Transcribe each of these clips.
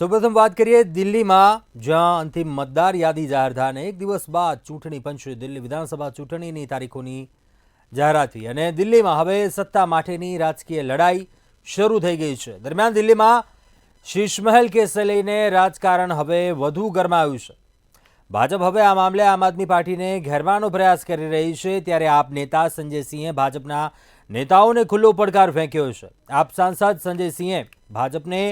સૌપ્રથમ વાત કરીએ દિલ્હીમાં, જ્યાં અંતિમ મતદાર યાદી જાહેર થયાને એક દિવસ બાદ ચૂંટણી પંચે દિલ્હી વિધાનસભા ચૂંટણીની તારીખોની જાહેરાત થઈ અને દિલ્હીમાં હવે સત્તા માટેની રાજકીય લડાઈ શરૂ થઈ ગઈ છે. દરમિયાન દિલ્હીમાં શીશમહેલ કેસને લઈને રાજકારણ હવે વધુ ગરમાયું છે. ભાજપ હવે આ મામલે આમ આદમી પાર્ટીને ઘેરવાનો પ્રયાસ કરી રહી છે, ત્યારે આપ નેતા સંજય સિંહે ભાજપના નેતાઓને ખુલ્લો પડકાર ફેંક્યો છે. આપ સાંસદ સંજય સિંહે ભાજપને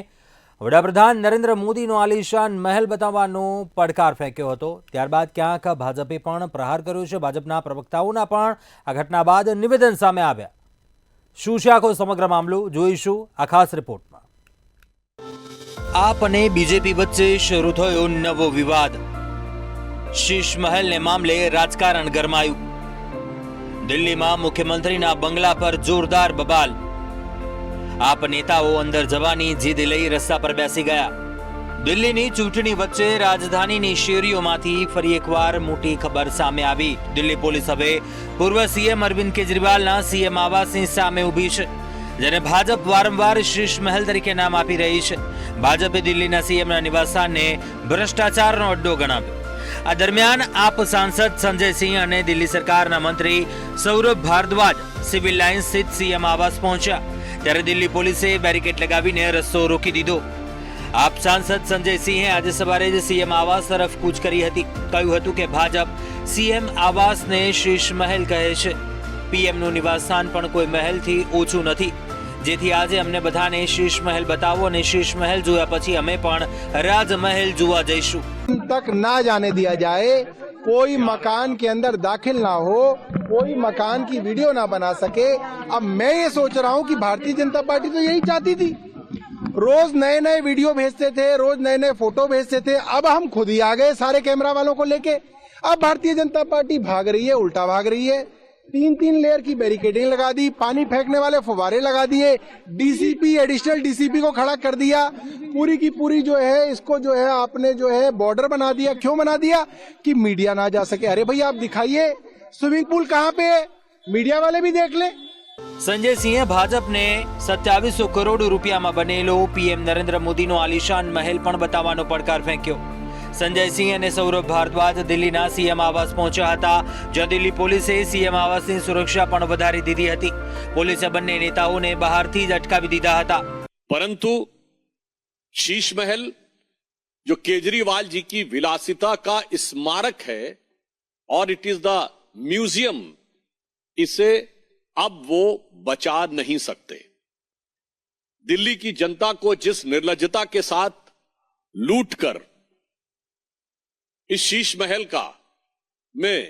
વડાપ્રધાન નરેન્દ્ર મોદીનો આલિશાન મહેલ બતાવવાનો પડકાર ફેંક્યો હતો. ત્યારબાદ ક્યાંક ભાજપે પણ પ્રહાર કર્યો છે. ભાજપના પ્રવક્તાઓના પણ આ ઘટના બાદ નિવેદન સામે આવ્યા. શું છે આખો સમગ્ર મામલો, જોઈશું આ ખાસ રિપોર્ટમાં. આપ અને બીજેપી વચ્ચે શરૂ થયો નવો વિવાદ. શીશમહેલને મામલે રાજકારણ ગરમાયું. દિલ્હીમાં મુખ્યમંત્રીના બંગલા પર જોરદાર બબાલ. આપ નેતાઓ અંદર જવાની જીદ લઈ રસ્તા પર બેસી ગયા. દિલ્હીની ચૂંટણી વચ્ચે રાજધાનીની શેરીઓમાંથી ફરી એકવાર મોટી ખબર સામે આવી. દિલ્હી પોલીસ હવે પૂર્વ સીએમ અરવિંદ કેજરીવાલના સીએમ આવાસની સામે ઊભી છે, જેને ભાજપ વારંવાર શીશમહેલ તરીકે નામ આપી રહી છે. ભાજપે દિલ્હીના સીએમના નિવાસસ્થાનને ભ્રષ્ટાચારનો અડ્ડો ગણાવ્યો. આ દરમિયાન આપ સાંસદ સંજય સિંહ અને દિલ્હી સરકારના મંત્રી સૌરભ ભારદ્વાજ સિવિલ લાઇન્સ સ્થિત સીએમ આવાસ પહોંચ્યા, ત્યારે દિલ્હી પોલીસે બેરિકેડ લગાવીને રસ્તો રોકી દીધો. આપ સાંસદ સંજય સિંહે આજે સવારે જ સીએમ આવાસ તરફ કૂચ કરી હતી. કહ્યું હતું કે ભાજપ સીએમ આવાસને શીશમહેલ કહે છે. પીએમનું નિવાસસ્થાન પણ કોઈ મહેલથી ઓછું નથી, જેથી આજે અમને બધાને શીશમહેલ બતાવો અને શીશમહેલ જોયા પછી અમે પણ રાજમહેલ જોવા જઈશું. तक ना जाने दिया जाए, कोई मकान के अंदर दाखिल ना हो, कोई मकान की वीडियो ना बना सके. अब मैं ये सोच रहा हूँ कि भारतीय जनता पार्टी तो यही चाहती थी. रोज नए नए वीडियो भेजते थे, रोज नए नए फोटो भेजते थे. अब हम खुद ही आ गए सारे कैमरा वालों को लेके. अब भारतीय जनता पार्टी भाग रही है, उल्टा भाग रही है. 3-3 लेयर की बैरिकेडिंग लगा दी, पानी फेंकने वाले फुवारे लगा दिए, डीसीपी एडिशनल डीसीपी को खड़ा कर दिया. पूरी की पूरी जो है इसको जो है आपने जो है बॉर्डर बना दिया. क्यों बना दिया? कि मीडिया ना जा सके. अरे भाई आप दिखाइए स्विमिंग पूल कहाँ पे है, मीडिया वाले भी देख ले. સંજય સિંહે ભાજપને 2700 કરોડ રૂપિયામાં બનેલો પીએમ નરેન્દ્ર મોદીનો આલિશાન મહેલ પણ બતાવવાનો પડકાર ફેંક્યો. સંજય સિંહ અને સૌરભ ભારદ્વાજ દિલ્હીના સીએમ આવાસ પહોંચ્યા હતા, જ્યાં દિલ્હી પોલીસે સીએમ આવાસની સુરક્ષા પણ વધારી દીધી હતી. પોલીસે બંને નેતાઓને બહારથી જ અટકાવી દીધા હતા. परंतु शीश महल जो केजरीवाल जी की विलासिता का स्मारक है और इट इज द म्यूजियम, इसे अब वो बचा नहीं सकते. दिल्ली की जनता को जिस निर्लज्जता के साथ लूट कर इस शीश महल का में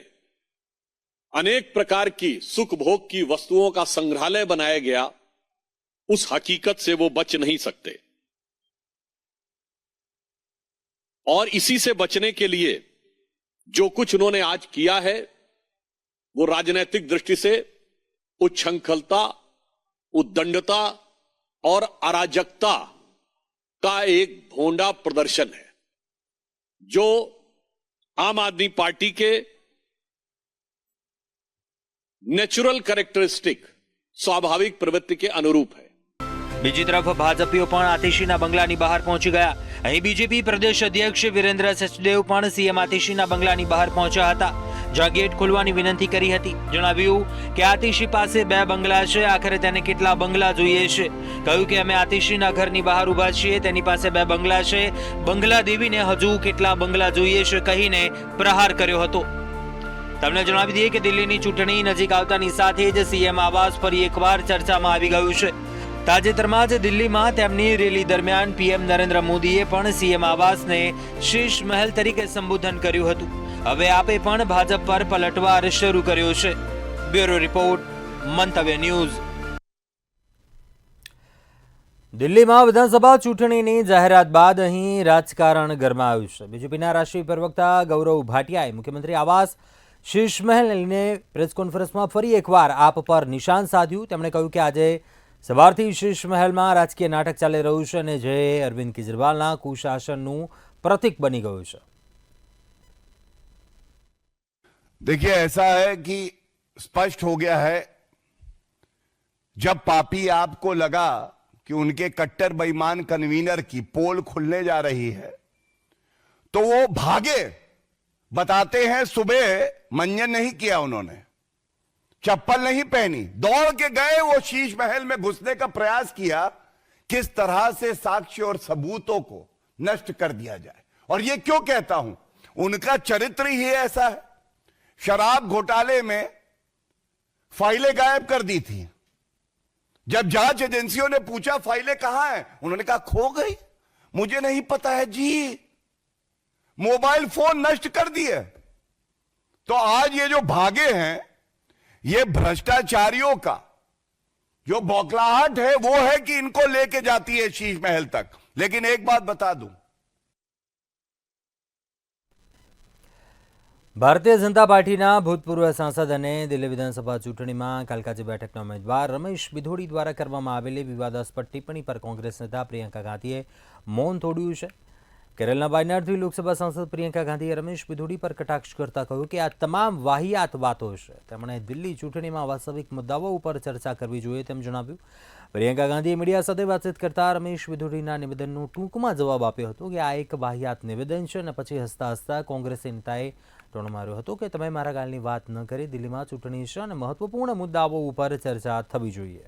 अनेक प्रकार की सुख भोग की वस्तुओं का संग्रहालय बनाया गया, उस हकीकत से वो बच नहीं सकते. और इसी से बचने के लिए जो कुछ उन्होंने आज किया है, वो राजनीतिक दृष्टि से उच्छृंखलता, उद्दंडता और अराजकता का एक भोंडा प्रदर्शन है, जो आम आदमी पार्टी के नेचुरल कैरेक्टरिस्टिक, स्वाभाविक प्रवृत्ति के अनुरूप है. બીજી તરફ ભાજપીઓ પણ આતિશીના બંગલાની બહાર પહોંચી ગયા. અહીં બીજેપી પ્રદેશ અધ્યક્ષ વિરેન્દ્ર સચદેવ પણ સીએમ આતિશીના બંગલાની બહાર પહોંચ્યા હતા, જ્યાં ગેટ ખોલવાની વિનંતી કરી હતી. જણાવ્યું કે આતિશી પાસે 2 બંગલા છે, આખરે તેને કેટલા બંગલા જોઈએ છે. કહ્યું કે અમે આતિશીના ઘરની બહાર ઊભા છીએ, તેની પાસે 2 બંગલા છે, બંગલા દેવીને હજુ કેટલા બંગલા જોઈએ છે કહીને પ્રહાર કર્યો હતો. તમને જણાવી દઈએ કે દિલ્હીની ચૂંટણી નજીક આવતાની સાથે જ સીએમ આવાસ ફરી એકવાર ચર્ચામાં આવી ગયું છે. તાજેતરમાં જ દિલ્હીમાં તેમની રેલી દરમિયાન પીએમ નરેન્દ્ર મોદીએ પણ સીએમ આવાસને શીશ મહેલ તરીકે સંબોધન કર્યું હતું. હવે આપે પણ ભાજપ પર પલટવાર શરૂ કર્યો છે. બ્યુરો રિપોર્ટ, મંતવ્ય ન્યૂઝ. દિલ્હીમાં વિધાનસભા ચૂંટણીની જાહેરાત બાદ અહીં રાજકારણ ગરમાયું છે. બીજેપીના રાષ્ટ્રીય પ્રવક્તા ગૌરવ ભાટિયાએ મુખ્યમંત્રી આવાસ શીશમહેલને લઈને પ્રેસ કોન્ફરન્સમાં ફરી એકવાર આપ પર નિશાન સાધ્યું. તેમણે કહ્યું કે આજે સવારથી શીશમહેલમાં રાજકીય નાટક ચાલી રહ્યું છે અને જે અરવિંદ કેજરીવાલના કુશાસનનું પ્રતીક બની ગયું છે. देखिए ऐसा है कि स्पष्ट हो गया है, जब पापी आपको लगा कि उनके कट्टर बेईमान कन्वीनर की पोल खुलने जा रही है तो वो भागे। बताते हैं सुबह मंजन नहीं किया उन्होंने, चप्पल नहीं पहनी, दौड़ के गए, वो शीश महल में घुसने का प्रयास किया, किस तरह से साक्ष्य और सबूतों को नष्ट कर दिया जाए। और ये क्यों कहता हूं, उनका चरित्र ही ऐसा है। शराब घोटाले में फाइलें गायब कर दी थी। जब जांच एजेंसियों ने पूछा फाइलें कहां हैं, उन्होंने कहा खो गई, मुझे नहीं पता है जी। मोबाइल फोन नष्ट कर दिए। तो आज ये जो भागे हैं, ये भ्रष्टाचारियों का जो बौखलाहट है वो है कि इनको लेके जाती है शीश महल तक। लेकिन एक बात बता दूं, ભારતીય જનતા પાર્ટીના ભૂતપૂર્વ સાંસદ અને દિલ્હી વિધાનસભા ચૂંટણીમાં કાલકાજી બેઠકના ઉમેદવાર રમેશ બિધોડી દ્વારા કરવામાં આવેલી વિવાદાસ્પદ ટિપ્પણી પર કોંગ્રેસ નેતા પ્રિયંકા ગાંધીએ મૌન તોડ્યું છે। કેરળના વાયનાડથી લોકસભા સાંસદ પ્રિયંકા ગાંધીએ રમેશ બિધોડી પર કટાક્ષ કરતા કહ્યું કે આ તમામ વાહિયાત વાતો છે। તેમણે દિલ્હી ચૂંટણીમાં વાસ્તવિક મુદ્દાઓ ઉપર ચર્ચા કરવી જોઈએ તેમ જણાવ્યું। પ્રિયંકા ગાંધીએ મીડિયા સાથે વાતચીત કરતા રમેશ બિધોડીના નિવેદનનો ટૂંકમાં જવાબ આપ્યો હતો કે આ એક વાહિયાત નિવેદન છે અને પછી હસતા હસતા કોંગ્રેસી નેતાએ ટોણો માર્યો હતો કે તમે મારા ગાલની વાત ન કરી, દિલ્હીમાં ચૂંટણી છે અને મહત્વપૂર્ણ મુદ્દાઓ ઉપર ચર્ચા થવી જોઈએ।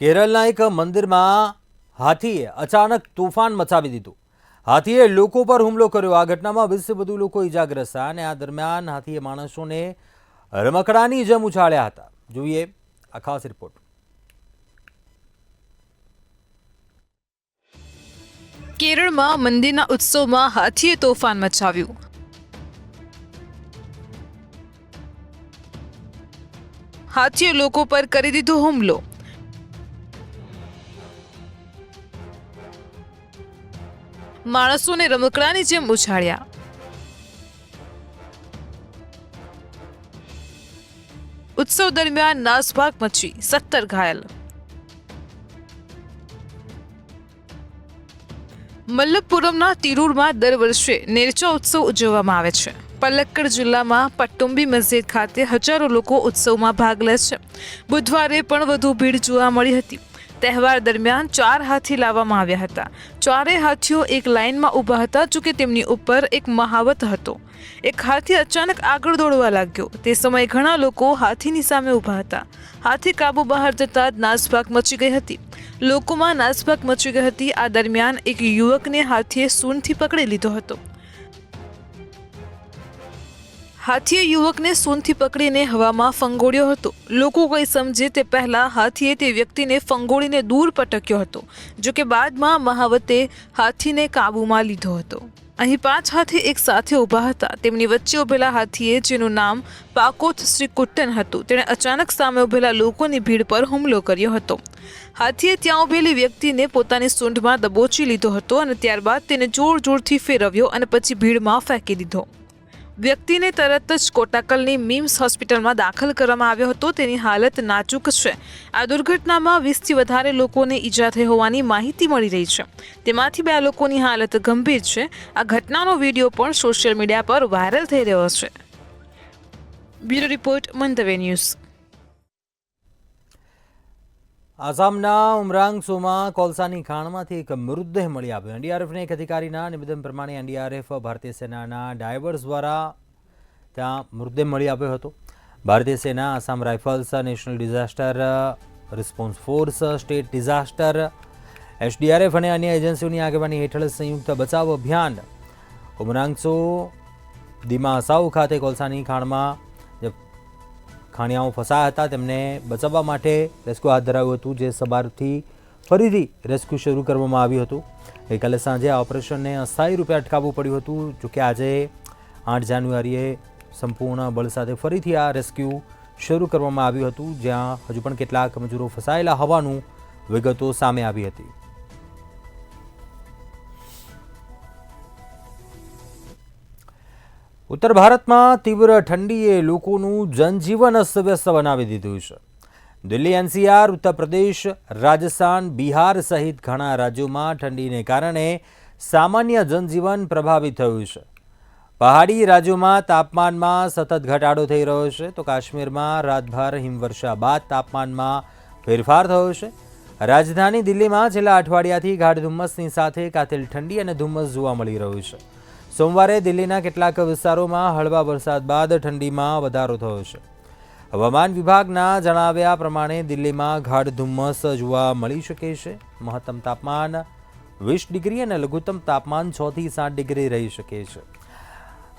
કેરળના એક મંદિરમાં હાથીએ અચાનક તોફાન મચાવી દીધું। હાથીએ લોકો પર હુમલો કર્યો। આ ઘટનામાં 20 થી વધુ લોકો ઇજાગ્રસ્ત થયા અને આ દરમિયાન હાથીએ માણસોને રમકડાની જેમ ઉછાળ્યા હતા। જોઈએ આ ખાસ રિપોર્ટ। કેરળમાં મંદિરના ઉત્સવમાં હાથીએ તોફાન મચાવ્યું। હાથીએ લોકો પર કરી દીધો હુમલો। માણસોને રમકડાની જેમ ઉછાળ્યા। ઉત્સવ દરમિયાન નાસભાગ મચી, 17 ઘાયલ। મલ્લપુરમના તિરુરમાં દર વર્ષે નેરચા ઉત્સવ ઉજવવામાં આવે છે। પલક્કડ જિલ્લામાં પટ્ટુંબી મસ્જિદ ખાતે હજારો લોકો ઉત્સવમાં ભાગ લે છે। બુધવારે પણ વધુ ભીડ જોવા મળી હતી। તહેવાર દરમિયાન 4 હાથી લાવવામાં આવ્યા હતા। ચારેય હાથીઓ એક લાઇનમાં ઊભા હતા, જોકે તેમની ઉપર એક મહાવત હતો। એક હાથી અચાનક આગળ દોડવા લાગ્યો। તે સમયે ઘણા લોકો હાથીની સામે ઊભા હતા। હાથી કાબુ બહાર જતા જ નાસભાગ મચી ગઈ હતી। લોકોમાં નાસભાગ મચી ગઈ હતી। આ દરમિયાન એક યુવકને હાથીએ સૂંઢથી પકડી લીધો હતો। હાથીએ યુવકને સૂંઢથી પકડીને હવામાં ફંગોળ્યો હતો। લોકો કંઈ સમજે તે પહેલા હાથીએ તે વ્યક્તિને ફંગોળીને દૂર પટક્યો હતો, જો કે બાદમાં મહાવતે હાથીને કાબૂમાં લીધો હતો। અહીં 5 હાથી એક સાથે ઊભા હતા। તેમની વચ્ચે ઊભેલા હાથીએ, જેનું નામ પાકોથ શ્રીકુટ્ટન હતું, તેણે અચાનક સામે ઊભેલા લોકોની ભીડ પર હુમલો કર્યો હતો। હાથીએ ત્યાં ઊભેલી વ્યક્તિને પોતાની સૂંઢમાં દબોચી લીધો હતો અને ત્યારબાદ તેને જોર જોરથી ફેરવ્યો અને પછી ભીડમાં ફેંકી દીધો। વ્યક્તિને તરત જ કોટાકલની મિમ્સ હોસ્પિટલમાં દાખલ કરવામાં આવ્યો હતો। તેની હાલત નાજુક છે। આ દુર્ઘટનામાં 20થી વધારે લોકોને ઈજા થઈ હોવાની માહિતી મળી રહી છે। તેમાંથી 2 લોકોની હાલત ગંભીર છે। આ ઘટનાનો વિડીયો પણ સોશિયલ મીડિયા પર વાયરલ થઈ રહ્યો છે। બ્યુરો રિપોર્ટ, મંતવ્ય ન્યૂઝ। આસામના ઉમરાંગસોમાં કોલસાની ખાણમાંથી એક મૃતદેહ મળી આવ્યો। એનડીઆરએફના એક અધિકારીના નિવેદન પ્રમાણે એનડીઆરએફ ભારતીય સેનાના ડાયવર્સ દ્વારા ત્યાં મૃતદેહ મળી આવ્યો હતો। ભારતીય સેના, Assam rifles, national disaster response force, state disaster, SDRF અને અન્ય એજન્સીઓની આગેવાની હેઠળ સંયુક્ત બચાવ અભિયાન ઉમરાંગસો દિમાસાઉ ખાતે કોલસાની ખાણમાં ખાણિયાઓ ફસાયા હતા તેમને બચાવવા માટે રેસ્ક્યુ હાથ ધરાયું હતું, જે સવારથી ફરીથી રેસ્ક્યુ શરૂ કરવામાં આવ્યું હતું। ગઈકાલે સાંજે આ ઓપરેશનને અસ્થાયી રૂપે અટકાવવું પડ્યું હતું, જોકે આજે 8 જાન્યુઆરીએ સંપૂર્ણ બળ સાથે ફરીથી આ રેસ્ક્યુ શરૂ કરવામાં આવ્યું હતું, જ્યાં હજુ પણ કેટલાક મજૂરો ફસાયેલા હોવાનું વિગતો સામે આવી હતી। ઉત્તર ભારતમાં તીવ્ર ઠંડીએ લોકોનું જનજીવન અસ્તવ્યસ્ત બનાવી દીધું છે। દિલ્હી, એનસીઆર, ઉત્તર પ્રદેશ, રાજસ્થાન, બિહાર સહિત ઘણા રાજ્યોમાં ઠંડીને કારણે સામાન્ય જનજીવન પ્રભાવિત થયું છે। પહાડી રાજ્યોમાં તાપમાનમાં સતત ઘટાડો થઈ રહ્યો છે, તો કાશ્મીરમાં રાતભર હિમવર્ષા બાદ તાપમાનમાં ફેરફાર થયો છે. રાજધાની દિલ્હીમાં છેલ્લા અઠવાડિયાથી ગાઢ ધુમ્મસની સાથે કાતિલ ઠંડી અને ધુમ્મસ જોવા મળી રહ્યું છે. સોમવારે દિલ્હીના કેટલાક વિસ્તારોમાં હળવા વરસાદ બાદ ઠંડીમાં વધારો થયો છે. હવામાન વિભાગના જણાવ્યા પ્રમાણે દિલ્હીમાં ગાઢ ધુમ્મસ જોવા મળી શકે છે. મહત્તમ તાપમાન 20 ડિગ્રી અને લઘુત્તમ તાપમાન 6 થી 7 ડિગ્રી રહી શકે છે.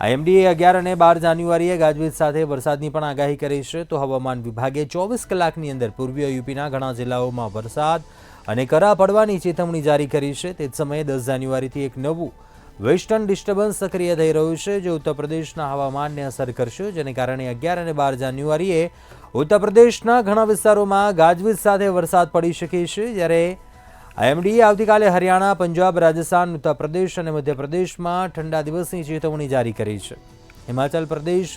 આઈએમડીએ 11 અને 12 જાન્યુઆરીએ ગાજવીજ સાથે વરસાદની પણ આગાહી કરી છે. તો હવામાન વિભાગે 24 કલાકની અંદર પૂર્વીય યુપીના ઘણા જિલ્લાઓમાં વરસાદ અને કરા પડવાની ચેતવણી જારી કરી છે. તે જ સમયે 10 જાન્યુઆરીથી એક નવું વેસ્ટર્ન ડિસ્ટર્બન્સ સક્રિય થઈ રહ્યું છે, જે ઉત્તર પ્રદેશના હવામાનને અસર કરશે, જેને કારણે 11 અને 12 જાન્યુઆરીએ ઉત્તર પ્રદેશના ઘણા વિસ્તારોમાં ગાજવીજ સાથે વરસાદ પડી શકે છે. જ્યારે આઈએમડીએ આવતીકાલે હરિયાણા, પંજાબ, રાજસ્થાન, ઉત્તર પ્રદેશ અને મધ્યપ્રદેશમાં ઠંડા દિવસની ચેતવણી જારી કરી છે. હિમાચલ પ્રદેશ,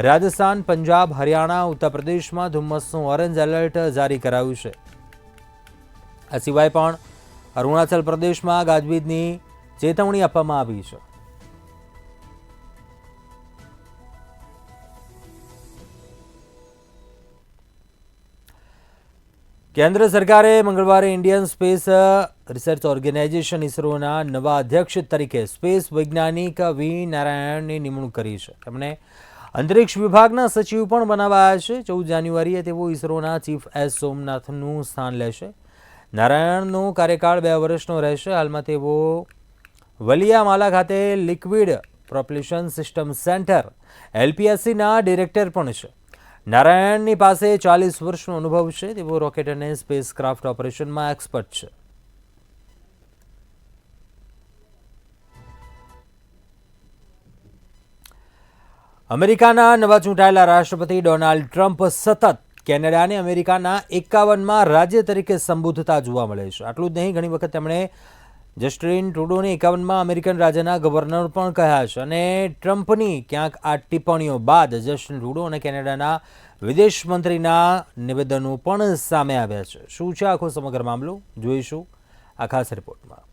રાજસ્થાન, પંજાબ, હરિયાણા, ઉત્તર પ્રદેશમાં ધુમ્મસનું ઓરેન્જ એલર્ટ જારી કરાયું છે. આ સિવાય પણ અરુણાચલ પ્રદેશમાં ગાજવીજની ચેતવણી આપવામાં આવી છે. કેન્દ્ર સરકારે મંગળવારે ઇન્ડિયન સ્પેસ રિસર્ચ ઓર્ગેનાઇઝેશન ઇસરોના નવા અધ્યક્ષ તરીકે સ્પેસ વૈજ્ઞાનિક વી નારાયણની નિમણૂક કરી છે. તેમણે અંતરિક્ષ વિભાગના સચિવ પણ બનાવાયા છે. 14 જાન્યુઆરીએ તેઓ ઇસરોના ચીફ એસ સોમનાથનનું સ્થાન લેશે. નારાયણનો કાર્યકાળ 2 વર્ષનો રહેશે. હાલમાં તેઓ વલિયામાલા ખાતે લિક્વિડ પ્રોપલ્શન સિસ્ટમ સેન્ટર LPSCના ડિરેક્ટર પણ છે. નારાયણની પાસે 40 વર્ષનો અનુભવ છે. તેઓ રોકેટ અને સ્પેસ ક્રાફ્ટ ઓપરેશનમાં એક્સપર્ટ છે. અમેરિકાના નવા ચૂંટાયેલા રાષ્ટ્રપતિ ડોનાલ્ડ ટ્રમ્પ સતત કેનેડાને અમેરિકાના 51માં રાજ્ય તરીકે સંબોધતા જોવા મળે છે. આટલું જ નહીં, ઘણી વખત તેમણે જસ્ટિન ટ્રુડોને 51માં અમેરિકન રાજ્યના ગવર્નર પણ કહ્યા છે. અને ટ્રમ્પની ક્યાંક આ ટિપ્પણીઓ બાદ જસ્ટિન ટ્રુડો અને કેનેડાના વિદેશ મંત્રીના નિવેદનો પણ સામે આવ્યા છે. શું છે આખો સમગ્ર મામલો, જોઈશું આ ખાસ રિપોર્ટમાં.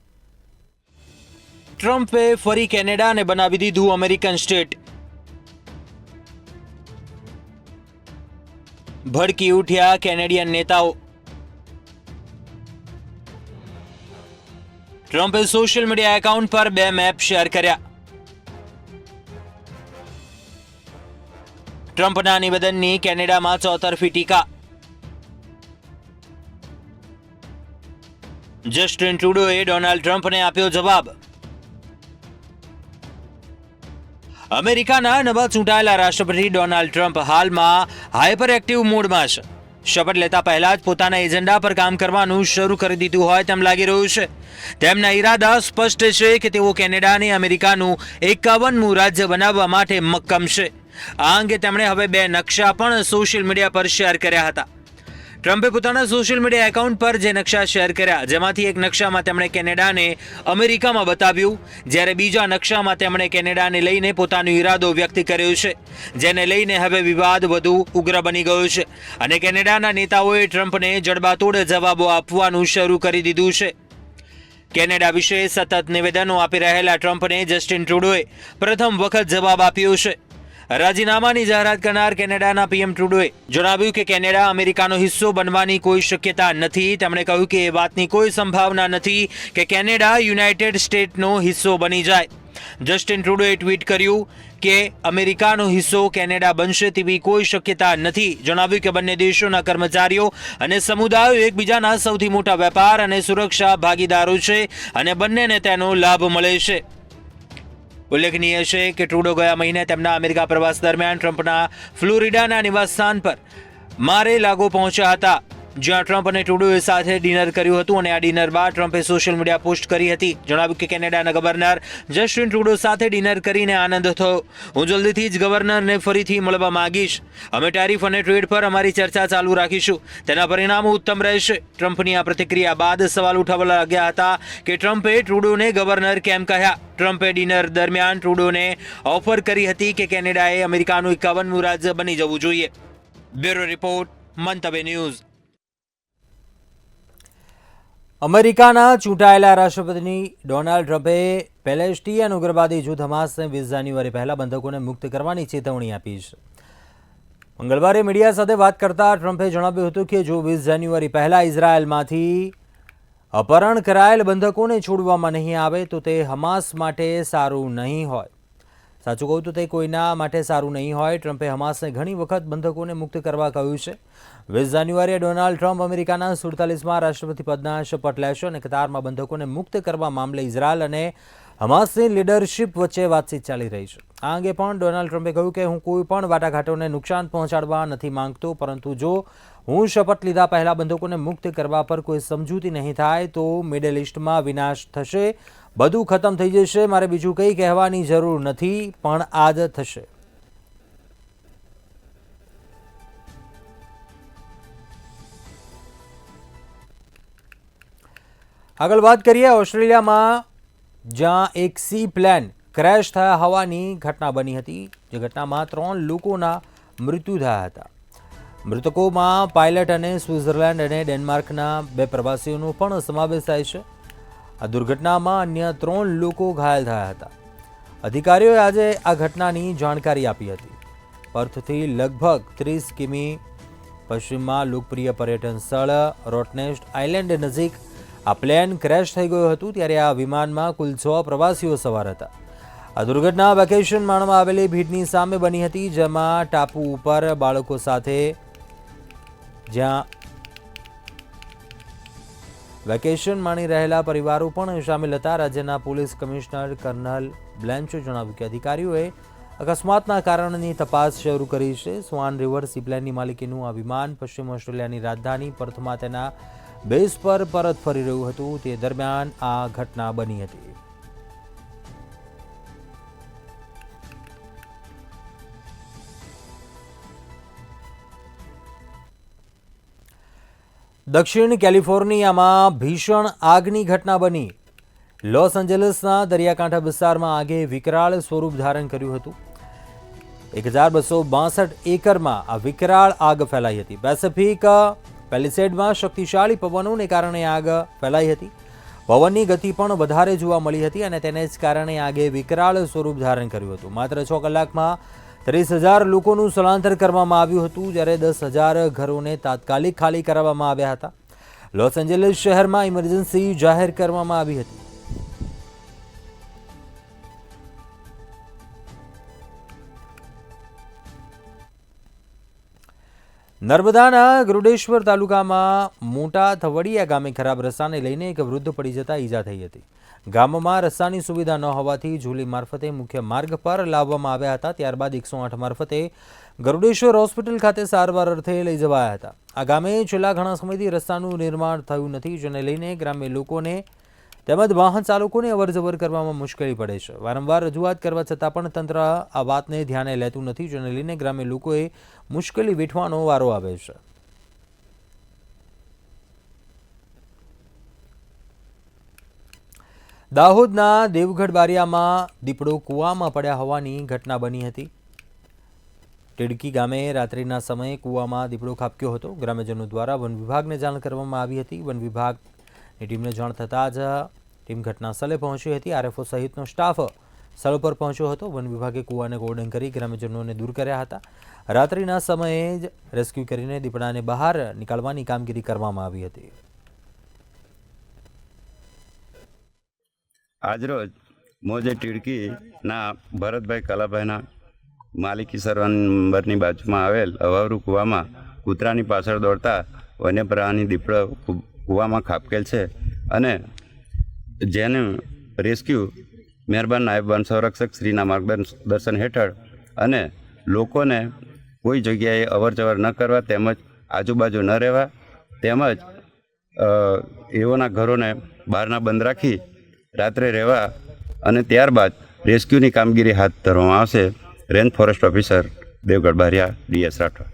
ટ્રમ્પે ફરી કેનેડાને બનાવી દીધું અમેરિકન સ્ટેટ. ભડકી ઉઠ્યા કેનેડિયન નેતાઓ. ટ્રમ્પે સોશિયલ મીડિયા એકાઉન્ટ પર 2 મેપ શેર કર્યા. ટ્રમ્પના નિવેદનની કેનેડામાં ચોતરફી ટીકા. જસ્ટિન ટ્રુડોએ ડોનાલ્ડ ટ્રમ્પને આપ્યો જવાબ. અમેરિકાના નવા ચૂંટાયેલા રાષ્ટ્રપતિ ડોનાલ્ડ ટ્રમ્પ હાલમાં હાઇપર એક્ટિવ મોડમાં છે. શપથ લેતા પહેલા જ પોતાના એજન્ડા પર કામ કરવાનું શરૂ કરી દીધું હોય તેમ લાગી રહ્યું છે. તેમના ઈરાદા સ્પષ્ટ છે કે તેઓ કેનેડાને અમેરિકાનું 51મું રાજ્ય બનાવવા માટે મક્કમ છે. આ અંગે તેમણે હવે 2 નકશા પણ સોશિયલ મીડિયા પર શેર કર્યા હતા. ટ્રમ્પે પોતાના સોશિયલ મીડિયા એકાઉન્ટ પર જે નકશા શેર કર્યા, જેમાંથી એક નકશામાં તેમણે કેનેડાને અમેરિકામાં બતાવ્યું, જ્યારે બીજા નકશામાં તેમણે કેનેડાને લઈને પોતાનો ઈરાદો વ્યક્ત કર્યો છે, જેને લઈને હવે વિવાદ વધુ ઉગ્ર બની ગયો છે. અને કેનેડાના નેતાઓએ ટ્રમ્પને જડબાતોડ જવાબો આપવાનું શરૂ કરી દીધું છે. કેનેડા વિશે સતત નિવેદનો આપી રહેલા ટ્રમ્પને જસ્ટિન ટ્રુડોએ પ્રથમ વખત જવાબ આપ્યો છે. રાજીનામાની જાહેરાત કરનાર કેનેડાના પીએમ ટ્રુડોએ જણાવ્યું કે કેનેડા અમેરિકાનો હિસ્સો બનવાની કોઈ શક્યતા નથી. તેમણે કહ્યું કે એ વાતની કોઈ સંભાવના નથી કે કેનેડા યુનાઇટેડ સ્ટેટ્સનો હિસ્સો બની જાય. જસ્ટિન ટ્રુડોએ ટ્વીટ કર્યું કે અમેરિકાનો હિસ્સો કેનેડા બનશે તેવી કોઈ શક્યતા નથી. જણાવ્યું કે બંને દેશોના કર્મચારીઓ અને સમુદાયો એકબીજાના સૌથી મોટા વેપાર અને સુરક્ષા ભાગીદારો છે અને બંનેને તેનો લાભ મળે છે. ઉલ્લેખનીય છે કે ટ્રુડો ગયા મહિને તેમના અમેરિકા પ્રવાસ દરમિયાન ટ્રમ્પના ફ્લોરિડાના નિવાસસ્થાન પર મારે લાગો પહોંચ્યા હતા, જ્યાં ટ્રમ્પ અને ટ્રુડોએ સાથે ડિનર કર્યું હતું. અને આ ડિનર બાદ ટ્રમ્પે સોશિયલ મીડિયા પોસ્ટ કરી હતી. જણાવ્યું કે કેનેડાના ગવર્નર જસ્ટિન ટ્રુડો સાથે ડિનર કરીને આનંદ થયો. હું જલ્દીથી જ ગવર્નરને ફરીથી મળવા માંગીશ. અમે ટેરિફ અને ટ્રેડ પર અમારી ચર્ચા ચાલુ રાખીશું. તેના પરિણામો ઉત્તમ રહેશે. ટ્રમ્પની આ પ્રતિક્રિયા બાદ સવાલ ઉઠાવવા લાગ્યા હતા કે ટ્રમ્પે ટ્રુડોને ગવર્નર કેમ કહ્યા. ટ્રમ્પે ડિનર દરમિયાન ટ્રુડોને ઓફર કરી હતી કે કેનેડાએ અમેરિકાનું 51મું રાજ્ય બની જવું જોઈએ. બ્યુરો રિપોર્ટ, મંતવ્ય ન્યૂઝ. અમેરિકાના ચૂંટાયેલા રાષ્ટ્રપતિ ડોનાલ્ડ ટ્રમ્પે પેલેસ્ટિયન ઉગ્રવાદી જૂથ હમાસને 20 જાન્યુઆરી પહેલા બંધકોને મુક્ત કરવાની ચેતવણી આપી છે. મંગળવારે મીડિયા સાથે વાત કરતા ટ્રમ્પે જણાવ્યું હતું કે જો 20 જાન્યુઆરી પહેલા ઇઝરાયલમાંથી અપહરણ કરાયેલ બંધકોને છોડવામાં નહીં આવે તો તે હમાસ માટે સારું નહીં હોય. સાચું કહું તો તે કોઈના માટે સારું નહીં હોય. ટ્રમ્પે હમાસને ઘણી વખત બંધકોને મુક્ત કરવા કહ્યું છે. 20 જાન્યુઆરીએ ડોનાલ્ડ ટ્રમ્પ અમેરિકાના 47મા રાષ્ટ્રપતિ પદના શપથ લેશે અને કતારમાં બંધકોને મુક્ત કરવા મામલે ઇઝરાયલ અને હમાસની લીડરશિપ વચ્ચે વાતચીત ચાલી રહી છે. આ અંગે પણ ડોનાલ્ડ ટ્રમ્પે કહ્યું કે હું કોઈ પણ વાટાઘાટોને નુકસાન પહોંચાડવા નથી માંગતો, પરંતુ જો હું શપથ લીધા પહેલા બંધકોને મુક્ત કરવા પર કોઈ સમજૂતી નહીં થાય તો મિડલ ઇસ્ટમાં વિનાશ થશે, બધું ખતમ થઈ જશે. મારે બીજું કંઈ કહેવાની જરૂર નથી, પણ આ જ થશે. આગળ વાત કરીએ ઓસ્ટ્રેલિયામાં, જ્યાં એક સી પ્લેન ક્રેશ થયા હોવાની ઘટના બની હતી. જે ઘટનામાં 3 લોકોના મૃત્યુ થયા હતા. મૃતકોમાં પાયલટ અને સ્વિટ્ઝરલેન્ડ અને ડેનમાર્કના 2 પ્રવાસીઓનો પણ સમાવેશ થાય છે. આ દુર્ઘટનામાં અન્ય 3 લોકો ઘાયલ થયા હતા. અધિકારીઓએ આજે આ ઘટનાની જાણકારી આપી હતી. પર્થથી લગભગ 30 કિમી પશ્ચિમમાં લોકપ્રિય પર્યટન સ્થળ રોટનેસ્ટ આઇલેન્ડ નજીક આ પ્લેન ક્રેશ થઈ ગયું હતું. ત્યારે આ વિમાનમાં કુલ 6 પ્રવાસીઓ સવાર હતા. આ દુર્ઘટના વેકેશન માણવા આવેલી ભીડની સામે બની હતી, જેમાં ટાપુ ઉપર બાળકો સાથે જ્યાં વેકેશન માણી રહેલા પરિવારો પણ શામેલ હતા. રાજ્યના પોલીસ કમિશનર કર્નલ બ્લેન્ચે જણાવ્યું કે અધિકારીઓએ અકસ્માતના કારણની તપાસ શરૂ કરી છે. સ્વાન રિવર સીપ્લેનની માલિકીનું આ વિમાન પશ્ચિમ ઓસ્ટ્રેલિયાની રાજધાની પર્થમાં તેના બેઝ પર પરત ફરી રહ્યું હતું. તે દરમિયાન આ ઘટના બની હતી. દક્ષિણ કેલિફોર્નિયામાં ભીષણ આગની ઘટના બની. લોસ એન્જલસના દરિયાકાંઠા વિસ્તારમાં આગે વિકરાળ સ્વરૂપ ધારણ કર્યું હતું. 1262 એકરમાં આ વિકરાળ આગ ફેલાઈ હતી. પેસિફિક પેલિસેડમાં શક્તિશાળી પવનોને કારણે આગ ફેલાઈ હતી. પવનની ગતિ પણ વધારે જોવા મળી હતી અને તેને જ કારણે આગે વિકરાળ સ્વરૂપ ધારણ કર્યું હતું. માત્ર 6 કલાકમાં 30,000 લોકોનું સ્થળાંતર કરવામાં આવ્યું હતું, જ્યારે 10,000 ઘરોને તાત્કાલિક ખાલી કરાવવામાં આવ્યા હતા. લોસ એન્જલસ શહેરમાં ઇમરજન્સી જાહેર કરવામાં આવી હતી. નર્મદાના ગરુડેશ્વર તાલુકામાં મોટા થવડિયા ગામે ખરાબ રસ્તાને લઈને એક વૃદ્ધ પડી જતા ઈજા થઈ હતી. ગામમાં રસ્તાની સુવિધા ન હોવાથી ઝૂલી મારફતે મુખ્ય માર્ગ પર લાવવામાં આવ્યા હતા. ત્યારબાદ 108 મારફતે ગરુડેશ્વર હોસ્પિટલ ખાતે સારવાર અર્થે લઈ જવાયા હતા. આ ગામે છેલ્લા ઘણા સમયથી રસ્તાનું નિર્માણ થયું નથી, જેને લઈને ગ્રામ્ય લોકોને તેમજ વાહન ચાલકોને અવરજવર કરવામાં મુશ્કેલી પડે છે. વારંવાર રજૂઆત કરવા છતાં પણ તંત્ર આ વાતને ધ્યાને લેતું નથી, જેને લઈને ગ્રામ્ય લોકોએ મુશ્કેલી વેઠવાનો વારો આવે છે. દાહોદના દેવગઢ બારિયામાં દીપડો કૂવામાં પડ્યા હોવાની ઘટના બની હતી. ટીડકી ગામે રાત્રિના સમયે કૂવામાં દીપડો ખાબક્યો હતો. ગ્રામ્યજનો દ્વારા વન વિભાગને જાણ કરવામાં આવી હતી. વન વિભાગની ટીમને જાણ થતાં જ ટીમ ઘટના સ્થળે પહોંચી હતી. આરએફઓ સહિતનો સ્ટાફ સ્થળ પર પહોંચ્યો હતો. વન વિભાગે કૂવાને ગોળણ કરી ગ્રામ્યજનોને દૂર કર્યા હતા. રાત્રિના સમયે જ રેસ્ક્યુ કરીને દીપડાને બહાર નીકાળવાની કામગીરી કરવામાં આવી હતી. આજરોજ મોજે ટીડકીના ભરતભાઈ કલાભાઈના માલિકી સર્વા નંબરની બાજુમાં આવેલ અવાવરૂ કૂવામાં કૂતરાની પાછળ દોડતા વન્ય પ્રાણી દીપડો કૂવામાં ખાબકેલ છે અને જેનું રેસ્ક્યુ મહેરબાન નાયબ વન સંરક્ષક શ્રીના માર્ગદર્શન હેઠળ અને લોકોને કોઈ જગ્યાએ અવરજવર ન કરવા તેમજ આજુબાજુ ન રહેવા તેમજ એઓના ઘરોને બહારના બંધ રાખી રાત્રે રહેવા અને ત્યારબાદ રેસ્ક્યુની કામગીરી હાથ ધરવામાં આવશે. Range forest officer Devgadh Bariya DS Rathod.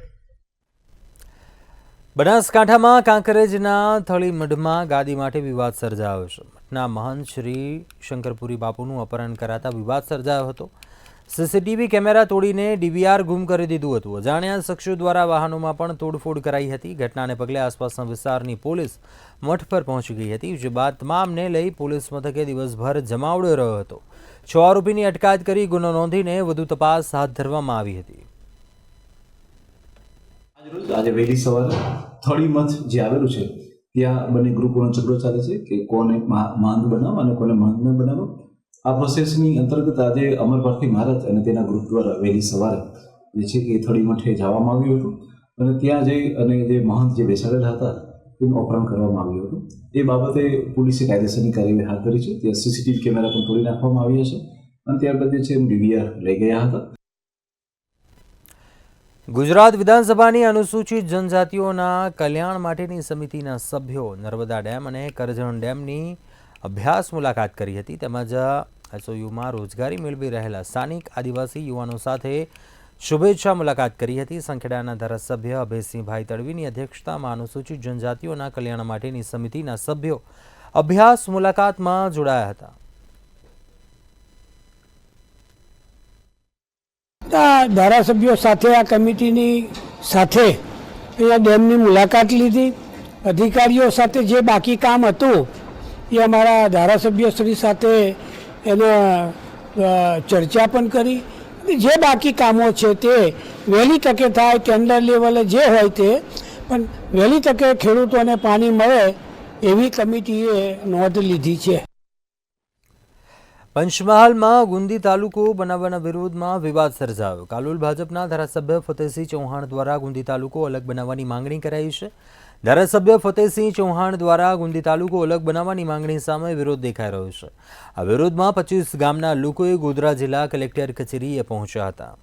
બનાસકાંઠામાં કાંકરેજના થળીમઢમાં ગાદી માટે વિવાદ સર્જાયો છે. મઠના મહંત શ્રી શંકરપુરી બાપુનું અપહરણ કરાતા વિવાદ સર્જાયો હતો. સીસીટીવી કેમેરા તોડીને ડીવીઆર ગુમ કરી દીધું હતું. અજાણ્યા શખ્સો દ્વારા વાહનોમાં પણ તોડફોડ કરાઈ હતી. ઘટનાને પગલે આસપાસના વિસ્તારની પોલીસ મઠ પર પહોંચી ગઈ હતી, જે બાદ તમામને લઈ પોલીસ મથકે દિવસભર જમાવડો રહ્યો હતો. 6 આરોપીની અટકાયત કરી ગુનો નોંધીને વધુ તપાસ હાથ ધરવામાં આવી હતી. આજે વહેલી સવારે થળી મથ જે આવેલું છે ત્યાં બંને ગ્રુપોનો ઝઘડો ચાલે છે કે કોને માંગ બનાવો અને કોને માંગ ન બનાવો. આ પ્રોસેસની અંતર્ગત આજે અમર પારખી મહારાજ અને તેના ગ્રુપ દ્વારા વહેલી સવારે જે છે કે થળી મઠે જવામાં આવ્યું હતું અને ત્યાં જઈ અને જે મહંત જે બેસાડેલા હતા તેનું અપહરણ કરવામાં આવ્યું હતું. એ બાબતે પોલીસે કાયદેસરની કાર્યવાહી હાથ ધરી છે. ત્યાં સીસીટીવી કેમેરા પણ તોડી નાખવામાં આવ્યા છે અને ત્યારબાદ જે છે ડીવીઆર લઈ ગયા હતા. ગુજરાત વિધાનસભાની અનુસૂચિત જનજાતિઓના કલ્યાણ માટેની સમિતિના સભ્યો નર્મદા ડેમ અને કરજણ ડેમની અભ્યાસ મુલાકાત કરી હતી. તેમજ એસઓયુમાં રોજગારી મેળવી રહેલા સ્થાનિક આદિવાસી યુવાનો સાથે શુભેચ્છા મુલાકાત કરી હતી. સંખેડાના ધારાસભ્ય અભયસિંહભાઈ તડવીની અધ્યક્ષતામાં અનુસૂચિત જનજાતિઓના કલ્યાણ માટેની સમિતિના સભ્યો અભ્યાસ મુલાકાતમાં જોડાયા હતા. ધારાસભ્યો સાથે આ કમિટીની સાથે અહીંયા ડેમની મુલાકાત લીધી. અધિકારીઓ સાથે જે બાકી કામ હતું એ અમારા ધારાસભ્યશ્રી સાથે એના ચર્ચા પણ કરી. જે બાકી કામો છે તે વહેલી તકે થાય, ટેન્ડર લેવલે જે હોય તે, પણ વહેલી તકે ખેડૂતોને પાણી મળે એવી કમિટીએ નોંધ લીધી છે. પંચમહાલમાં ગુંદી તાલુકો બનાવવાના વિરોધમાં વિવાદ સર્જાયો. કાલોલ ભાજપના ધારાસભ્ય ફતેહસિંહ ચૌહાણ દ્વારા ગુંદી તાલુકો અલગ બનાવવાની માંગણી કરાઈ છે. ધારાસભ્ય ફતેહસિંહ ચૌહાણ દ્વારા ગુંદી તાલુકો અલગ બનાવવાની માંગણી સામે વિરોધ દેખાઈ રહ્યો છે. આ વિરોધમાં 25 ગામના લોકોએ ગોધરા જિલ્લા કલેક્ટર કચેરીએ પહોંચ્યા હતા.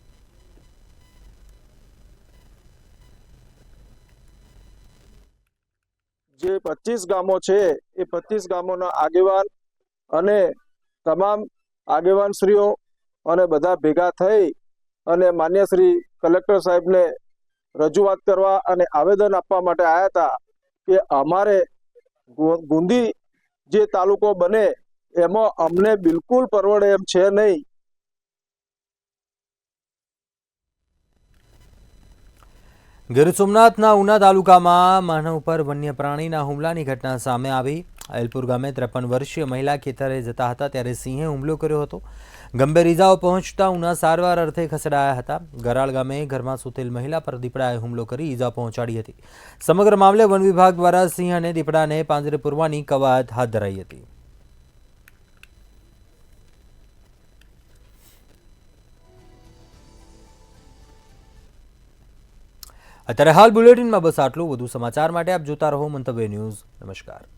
જે 25 ગામો છે એ 25 ગામોના આગેવાન અને તમામ આગેવાનશ્રીઓ અને બધા ભેગા થઈ અને માન્ય શ્રી કલેક્ટર સાહેબને રજૂઆત કરવા અને આવેદન આપવા માટે આવ્યા હતા કે અમારે ગુંદી જે તાલુકો બને એમાં અમને બિલકુલ પરવડે એમ છે નહીં. ગીર સોમનાથના ઉના તાલુકામાં માનવ પર વન્ય પ્રાણીના હુમલાની ઘટના સામે આવી. એલપુર ગામે 53 વર્ષીય મહિલા ખેતરે જતા હતા ત્યારે સિંહે હુમલો કર્યો હતો. ગંભીર ઇજાઓ પહોંચતા ઉના સારવાર અર્થે ખસેડાયા હતા. ગરાળ ગામે ઘરમાં સૂતેલ મહિલા પર દીપડાએ હુમલો કરી ઇજા પહોંચાડી હતી. સમગ્ર મામલે વન વિભાગ દ્વારા સિંહ અને દીપડાને પાંજરે પૂરવાની કવાયત હાથ ધરાઈ હતી. અત્યારે હાલ બુલેટિનમાં બસ આટલું. વધુ સમાચાર માટે આપ જોતા રહો મંતવ્ય ન્યૂઝ. નમસ્કાર.